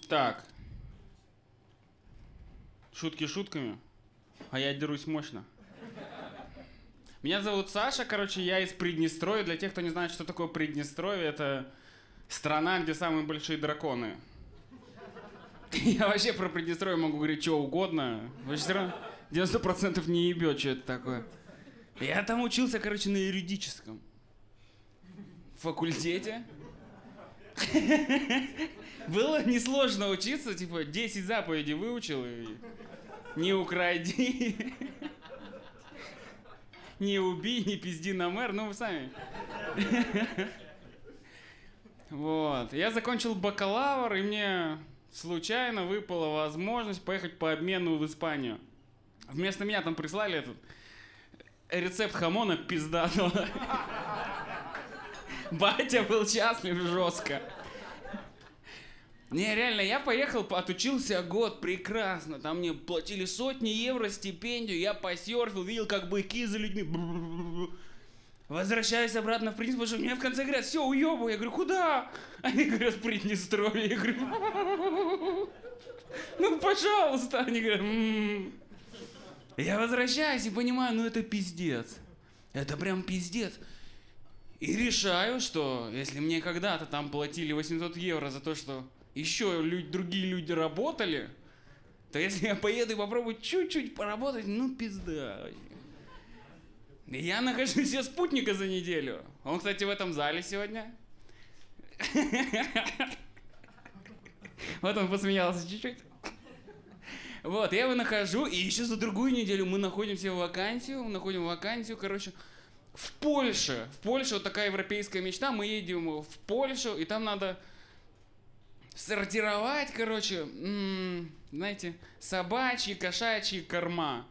Так. Шутки шутками, а я дерусь мощно. Меня зовут Саша, короче, я из Приднестровья. Для тех, кто не знает, что такое Приднестровье, это страна, где самые большие драконы. Я вообще про Приднестровье могу говорить что угодно. Вообще все равно 90% не ебет, что это такое. Я там учился, короче, на юридическом факультете. Было несложно учиться, типа 10 заповедей выучил и не укради, не убей, не пизди на мэр, ну вы сами. Вот. Я закончил бакалавр, и мне случайно выпала возможность поехать по обмену в Испанию. Вместо меня там прислали этот рецепт хамона пиздатого. Батя был счастлив жестко. Не, реально, я поехал, отучился год, прекрасно. Там мне платили сотни евро стипендию, я посерфил, видел, как быки за людьми. Возвращаюсь обратно в Приднестровье, потому что мне в конце говорят, все, уебывай. Я говорю, куда? Они говорят, в Приднестровье. Я говорю, ну, пожалуйста. Они говорят, Я возвращаюсь и понимаю, ну, это пиздец. Это прям пиздец. И решаю, что если мне когда-то там платили 800 евро за то, что еще другие люди работали, то если я поеду и попробую чуть-чуть поработать, ну пизда. И я нахожу себе спутника за неделю. Он, кстати, в этом зале сегодня. Вот он посмеялся чуть-чуть. Вот, я его нахожу, и еще за другую неделю мы находим себе вакансию, короче, в Польше. В Польше вот такая европейская мечта. Мы едем в Польшу, и там надо сортировать, короче, знаете, собачьи, кошачьи корма.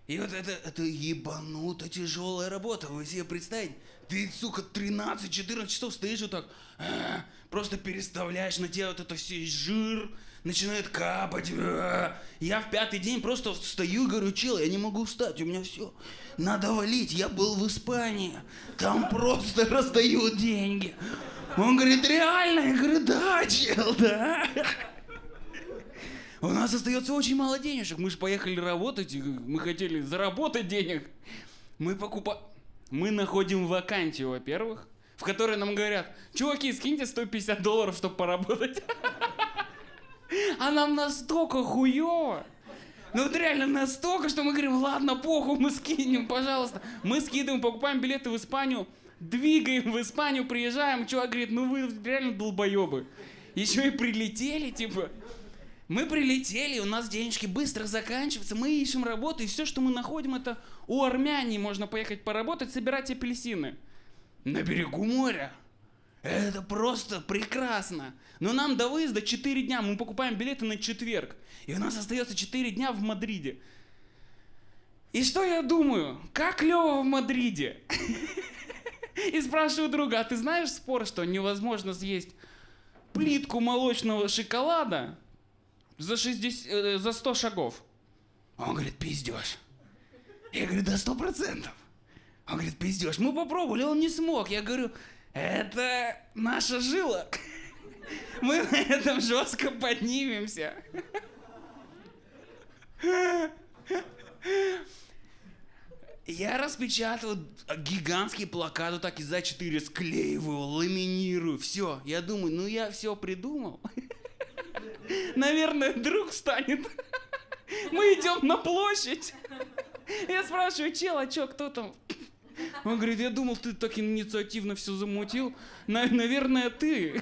И вот это ебануто тяжелая работа. Вы себе представьте, ты, сука, 13-14 часов стоишь вот так, просто переставляешь, на тебя вот это все жир начинает капать. Я в 5-й день просто встаю и говорю, чел, я не могу встать, у меня все, надо валить. Я был в Испании, там просто раздают деньги. Он говорит, реально? Я говорю, да, чел, да. У нас остается очень мало денежек. Мы же поехали работать, мы хотели заработать денег. Мы находим вакансию, во-первых, в которой нам говорят, чуваки, скиньте $150, чтобы поработать. А нам настолько хуёво. Ну вот реально настолько, что мы говорим, ладно, похуй, мы скинем, пожалуйста. Мы скидываем, покупаем билеты в Испанию, двигаем в Испанию, приезжаем. Чувак говорит, ну вы реально долбоёбы. Еще и прилетели, типа. Мы прилетели, у нас денежки быстро заканчиваются, мы ищем работу, и все, что мы находим, это у Армянии можно поехать поработать, собирать апельсины. На берегу моря. Это просто прекрасно. Но нам до выезда 4 дня, мы покупаем билеты на четверг. И у нас остается 4 дня в Мадриде. И что я думаю? Как клево в Мадриде. И спрашиваю друга, а ты знаешь спор, что невозможно съесть плитку молочного шоколада за 100 шагов? Он говорит, пиздешь. Я говорю, да 100%. Он говорит, пиздешь. Мы попробовали, он не смог. Я говорю, это наша жила. Мы на этом жестко поднимемся. Я распечатываю гигантский плакат, вот так из А4 склеиваю, ламинирую. Все, я думаю, ну я все придумал. Наверное, друг встанет. Мы идем на площадь. Я спрашиваю, чел, а чё, кто там? Он говорит, я думал, ты так инициативно все замутил. Наверное, ты.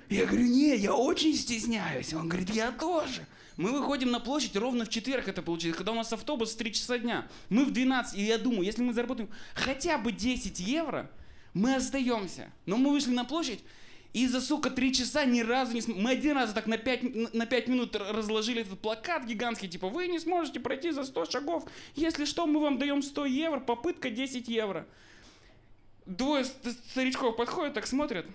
Я говорю, не, я очень стесняюсь. Он говорит, я тоже. Мы выходим на площадь ровно в четверг, это получилось, когда у нас автобус в 3 часа дня. Мы в 12, и я думаю, если мы заработаем хотя бы 10 евро, мы остаемся. Но мы вышли на площадь, и за, сука, 3 часа ни разу не Мы один раз так на 5 минут разложили этот плакат гигантский, типа, вы не сможете пройти за 100 шагов. Если что, мы вам даем 100 евро, попытка 10 евро. Двое старичков подходят, так смотрят.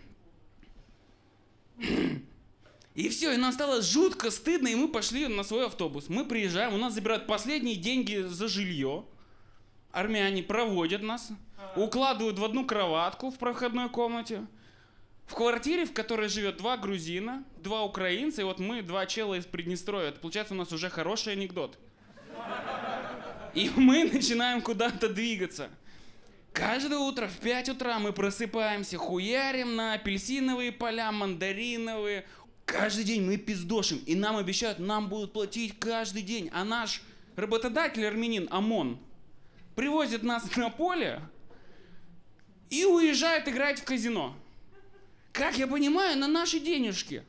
И все, и нам стало жутко стыдно, и мы пошли на свой автобус. Мы приезжаем, у нас забирают последние деньги за жилье. Армяне проводят нас, укладывают в одну кроватку в проходной комнате. В квартире, в которой живет 2 грузина, 2 украинца, и вот мы 2 чела из Приднестровья. Это получается у нас уже хороший анекдот. И мы начинаем куда-то двигаться. Каждое утро в 5 утра мы просыпаемся, хуярим на апельсиновые поля, мандариновые. Каждый день мы пиздошим, и нам обещают, нам будут платить каждый день. А наш работодатель, армянин ОМОН, привозит нас на поле и уезжает играть в казино. Как я понимаю, на наши денежки.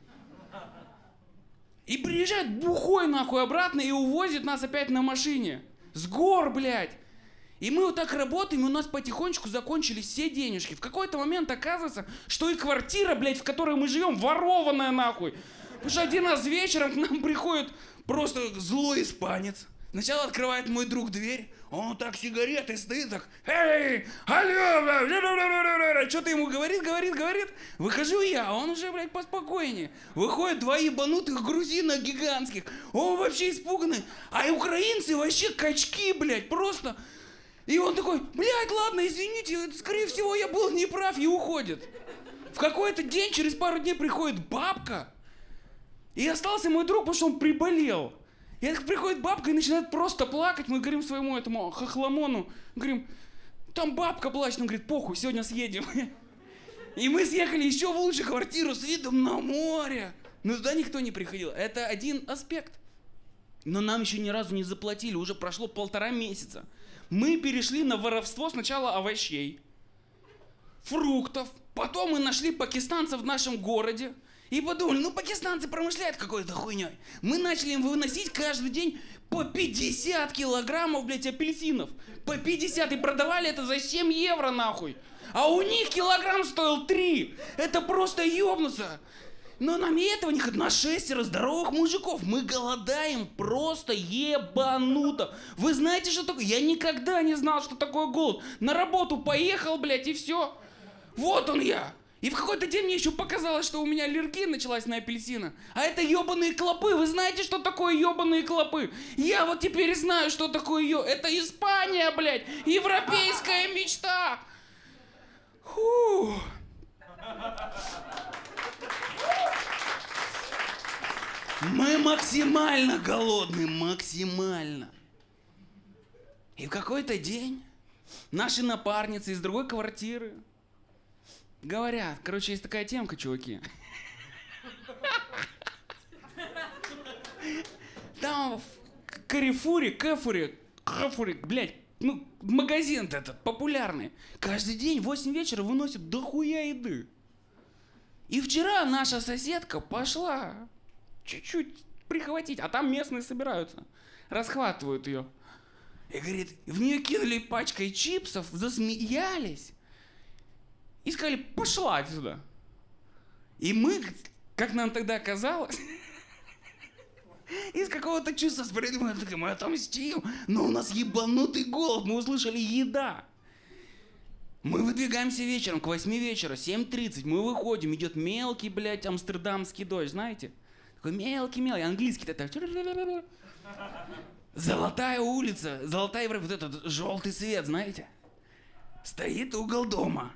И приезжает бухой нахуй обратно и увозит нас опять на машине. С гор, блядь. И мы вот так работаем, и у нас потихонечку закончились все денежки. В какой-то момент оказывается, что и квартира, блядь, в которой мы живем, ворованная нахуй. Потому что один раз вечером к нам приходит просто злой испанец. Сначала открывает мой друг дверь, он вот так сигареты стоит, так, эй, алло, что-то ему говорит. Выхожу я, а он уже, блядь, поспокойнее. Выходят 2 ебанутых грузина гигантских, он вообще испуганный, а украинцы вообще качки, блядь, просто. И он такой, блядь, ладно, извините, скорее всего, я был неправ, и уходит. В какой-то день, через пару дней приходит бабка, и остался мой друг, потому что он приболел. И приходит бабка и начинает просто плакать. Мы говорим своему этому хохломону, говорим, там бабка плачет. Он говорит, похуй, сегодня съедем. И мы съехали еще в лучшую квартиру с видом на море. Но туда никто не приходил. Это один аспект. Но нам еще ни разу не заплатили. Уже прошло 1,5 месяца. Мы перешли на воровство сначала овощей, фруктов. Потом мы нашли пакистанцев в нашем городе. И подумали, ну пакистанцы промышляют какой-то хуйней. Мы начали им выносить каждый день по 50 килограммов, блядь, апельсинов. По 50. И продавали это за 7 евро, нахуй. А у них килограмм стоил 3. Это просто ёбнуться. Но нам и этого не хватит. На 6 здоровых мужиков. Мы голодаем просто ебануто. Вы знаете, что такое? Я никогда не знал, что такое голод. На работу поехал, блядь, и все. Вот он я. И в какой-то день мне еще показалось, что у меня аллергия началась на апельсины. А это ебаные клопы. Вы знаете, что такое ебаные клопы? Я вот теперь знаю, что такое Это Испания, блядь. Европейская мечта. Фу. Мы максимально голодны, максимально. И в какой-то день наши напарницы из другой квартиры говорят, короче, есть такая темка, чуваки. Там в Кэфуре, блядь, ну, магазин этот популярный. Каждый день в 8 вечера выносят дохуя еды. И вчера наша соседка пошла чуть-чуть прихватить, а там местные собираются, расхватывают ее. И говорит, в нее кинули пачкой чипсов, засмеялись. И сказали, пошла отсюда. И мы, как нам тогда казалось, из какого-то чувства справедливости, мы отомстим, но у нас ебанутый голод, мы услышали еда. Мы выдвигаемся вечером, к 8 вечера, 7:30, мы выходим, идет мелкий, блядь, амстердамский дождь, знаете? Такой мелкий, английский-то так. Золотая улица, золотая, вот этот желтый свет, знаете? Стоит угол дома.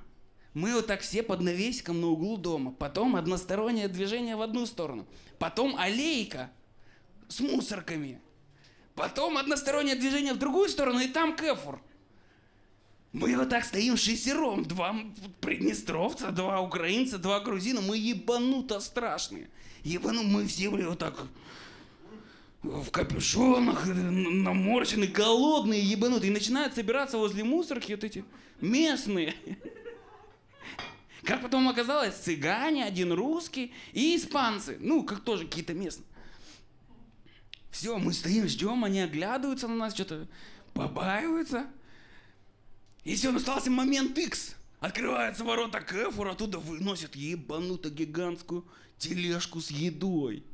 Мы вот так все под навесиком на углу дома. Потом одностороннее движение в одну сторону. Потом аллейка с мусорками. Потом одностороннее движение в другую сторону, и там Кэфур. Мы вот так стоим шестером. 2 приднестровца, 2 украинца, 2 грузина. Мы ебануто страшные. Мы все были вот так в капюшонах, наморщенные, голодные, ебанутые. И начинают собираться возле мусорки вот эти местные. Как потом оказалось, цыгане, один русский и испанцы. Ну, как тоже какие-то местные. Все, мы стоим, ждем, они оглядываются на нас, что-то побаиваются. И все, остался момент X. Открываются ворота Кэфура, оттуда выносят ебануто гигантскую тележку с едой.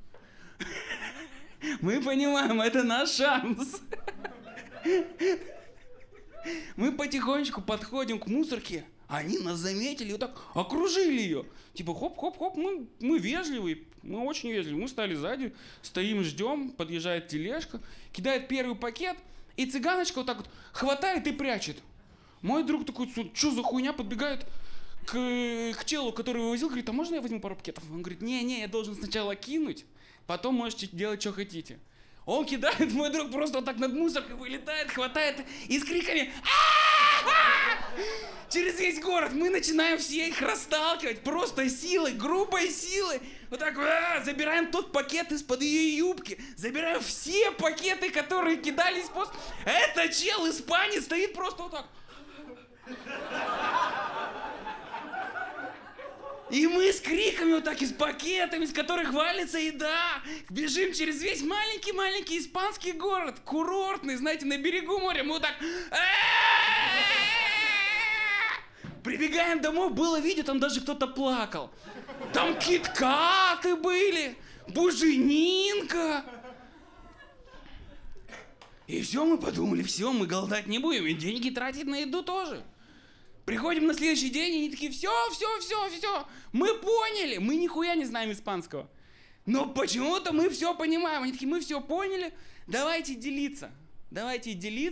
Мы понимаем, это наш шанс. Мы потихонечку подходим к мусорке. Они нас заметили и вот так окружили ее. Типа хоп-хоп-хоп, мы вежливые, мы очень вежливые. Мы стали сзади, стоим, ждем, подъезжает тележка, кидает первый пакет, и цыганочка вот так вот хватает и прячет. Мой друг такой, что за хуйня, подбегает к челу, который вывозил, говорит, а можно я возьму пару пакетов? Он говорит, не, я должен сначала кинуть, потом можете делать, что хотите. Он кидает, мой друг просто вот так над мусоркой вылетает, хватает и с криками через весь город мы начинаем все их расталкивать просто силой, грубой силой. Вот так забираем тот пакет из-под ее юбки, забираем все пакеты, которые кидались после. Этот чел испанец стоит просто вот так. И мы с криками вот так и с пакетами, из которых валится еда, бежим через весь маленький-маленький испанский город, курортный, знаете, на берегу моря. Мы вот так... Прибегаем домой, было видео, там даже кто-то плакал. Там киткаты были, буженинка. И все, мы подумали, все, мы голодать не будем, и деньги тратить на еду тоже. Приходим на следующий день, и они такие, все, мы поняли, мы нихуя не знаем испанского. Но почему-то мы все понимаем. Они такие, мы все поняли, давайте делиться.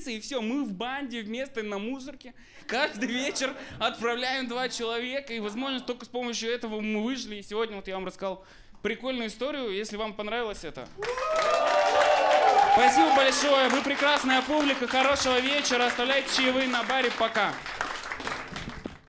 И все, мы в банде вместе на мусорке каждый вечер отправляем 2 человека, и, возможно, только с помощью этого мы выжили. И сегодня вот я вам рассказал прикольную историю, если вам понравилось это. Спасибо большое, вы прекрасная публика, хорошего вечера, оставляйте чаевые на баре, пока.